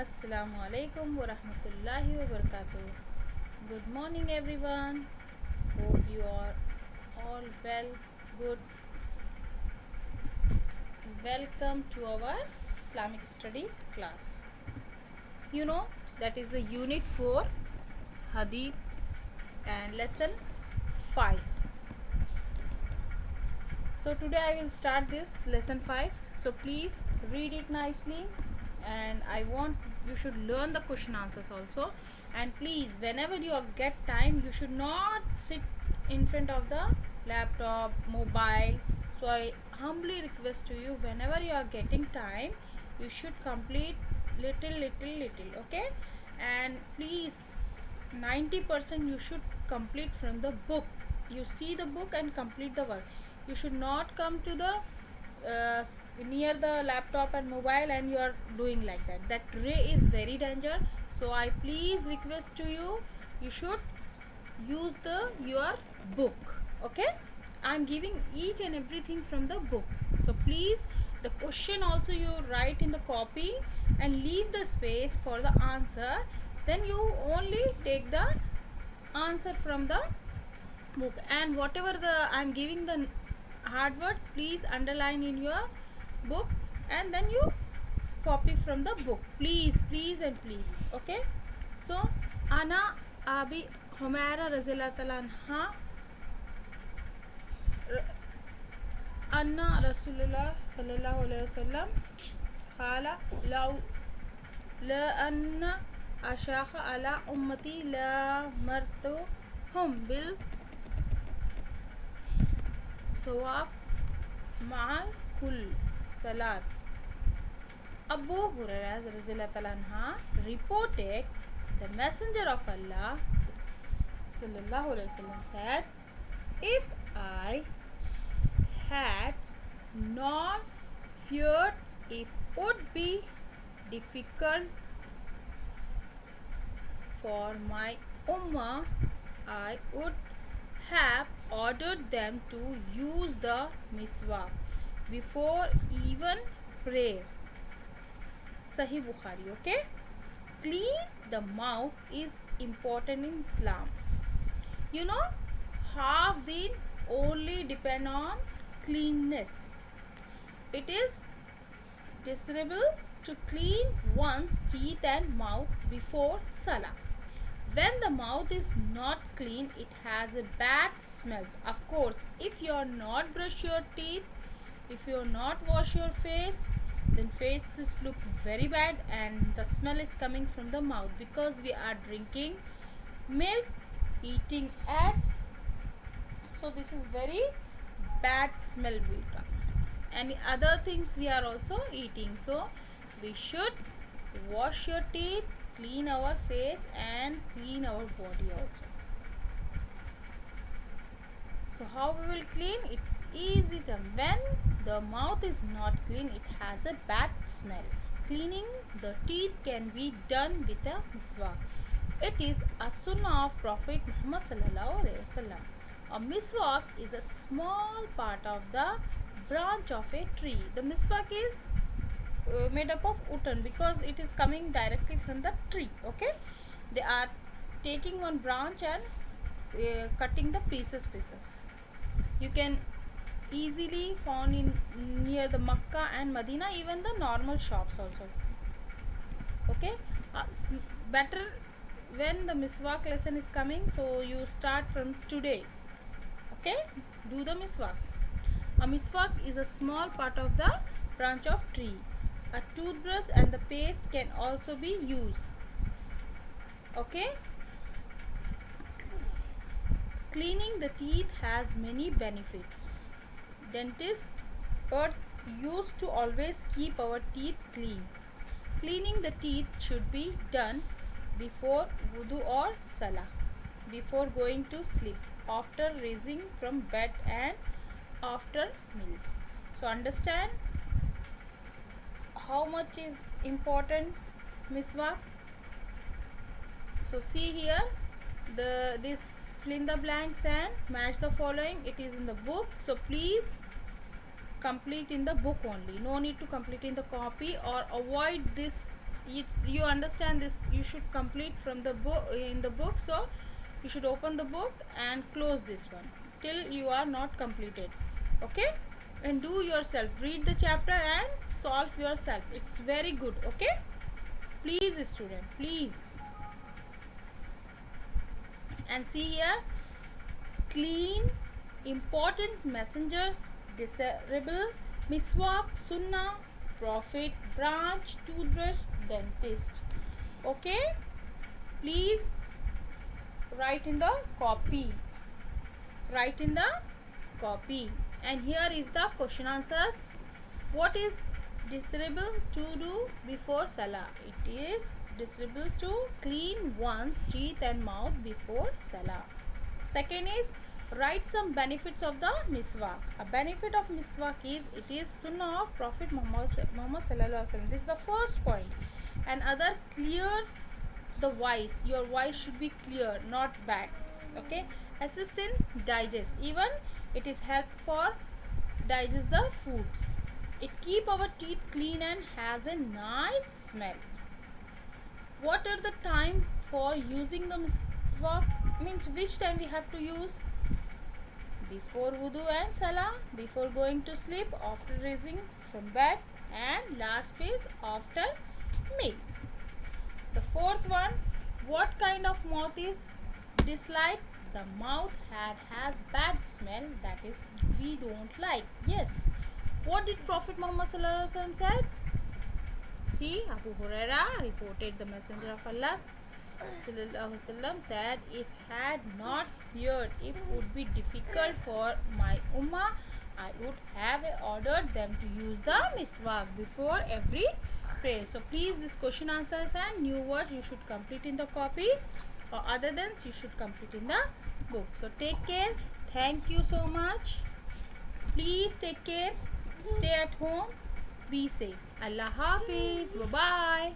Assalamu alaikum wa rahmatullahi wa barakatuh. Good morning, everyone. Hope you are all well. Good. Welcome to our Islamic study class. You know, that is the unit 4 Hadith and lesson 5. So, today I will start this lesson 5. So, please read it nicely, and I want you should learn the question answers also. And please, whenever you get time, you should not sit in front of the laptop, mobile. So, I humbly request to you, whenever you are getting time, you should complete little, okay? And please, 90% you should complete from the book. You see the book and complete the work. You should not come to the near the laptop and mobile and you are doing like that ray is very danger. So I please request to you, you should use the your book, okay? I'm giving each and everything from the book. So please, the question also you write in the copy and leave the space for the answer. Then you only take the answer from the book, and whatever the I'm giving the hard words, please underline in your book and then you copy from the book, please and please, okay? So ana abi humaira raziyallahu ta'ala anha anna rasulullah sallallahu alaihi wasallam qala la anna ashakha ala ummati la martuhum bil sawab ma'al kull salat. Abu Hurairah reported the Messenger of Allah sallallahu alaihi wasallam said, "If I had not feared it would be difficult for my ummah, I would have ordered them to use the miswak before even prayer." Sahih Bukhari, okay? Clean the mouth is important in Islam. You know, half din only depend on cleanness. It is desirable to clean one's teeth and mouth before Salah. When the mouth is not clean, it has a bad smell. Of course, if you are not brush your teeth, if you are not wash your face, then faces look very bad and the smell is coming from the mouth, because we are drinking milk, eating egg. So this is very bad smell will come. And other things we are also eating. So we should wash your teeth, clean our face and clean our body also. So how we will clean? It's easy term. When the mouth is not clean, it has a bad smell. Cleaning the teeth can be done with a miswak. It is a sunnah of Prophet Muhammad sallallahu alaihi wasallam. A miswak is a small part of the branch of a tree. The miswak is made up of wooden because it is coming directly from the tree, okay? They are taking one branch and cutting the pieces. You can easily found in near the Makkah and Medina, even the normal shops also, okay? Better when the miswak lesson is coming, so you start from today, okay? Do the miswak. A miswak is a small part of the branch of tree. A toothbrush and the paste can also be used, okay? Cleaning the teeth has many benefits. Dentists are used to always keep our teeth clean. Cleaning the teeth should be done before wudu or salah, before going to sleep, after rising from bed and after meals. So understand how much is important miswak. So see here, this fill in the blanks and match the following. It is in the book, so please complete in the book only. No need to complete in the copy, or avoid this you understand this, you should complete from the book, in the book. So you should open the book and close this one till you are not completed. Okay, and do yourself, read the chapter and solve yourself. It's very good. Okay, please student, please. And see here, clean, important messenger, desirable, miswak, sunnah, prophet, branch, toothbrush, dentist. Okay, please write in the copy, write in the copy. And here is the question answers. What is desirable to do before salah? It is desirable to clean one's teeth and mouth before salah. Second is, write some benefits of the miswak. A benefit of miswak is, it is sunnah of Prophet Muhammad sallallahu alaihi wasallam. This is the first point. And other, clear the voice. Your voice should be clear, not bad. Okay, assist in digest. Even it is help for digest the foods. It keep our teeth clean and has a nice smell. What are the time for using the miswak? Means which time we have to use? Before wudu and salah, before going to sleep, after raising from bed, and last phase after meal. The fourth one, what kind of mouth is disliked? The mouth has bad smell, that is we don't like. Yes. What did Prophet Muhammad sallallahu alaihi wasallam said? See, Abu Huraira reported the Messenger of Allah sallallahu alaihi wasallam said, if had not feared, it would be difficult for my ummah, I would have ordered them to use the miswak before every prayer. So please, this question answers and new words you should complete in the copy, or other than you should complete in the book. So take care. Thank you so much. Please take care. Stay at home. Be safe. Allah Hafiz. Bye bye.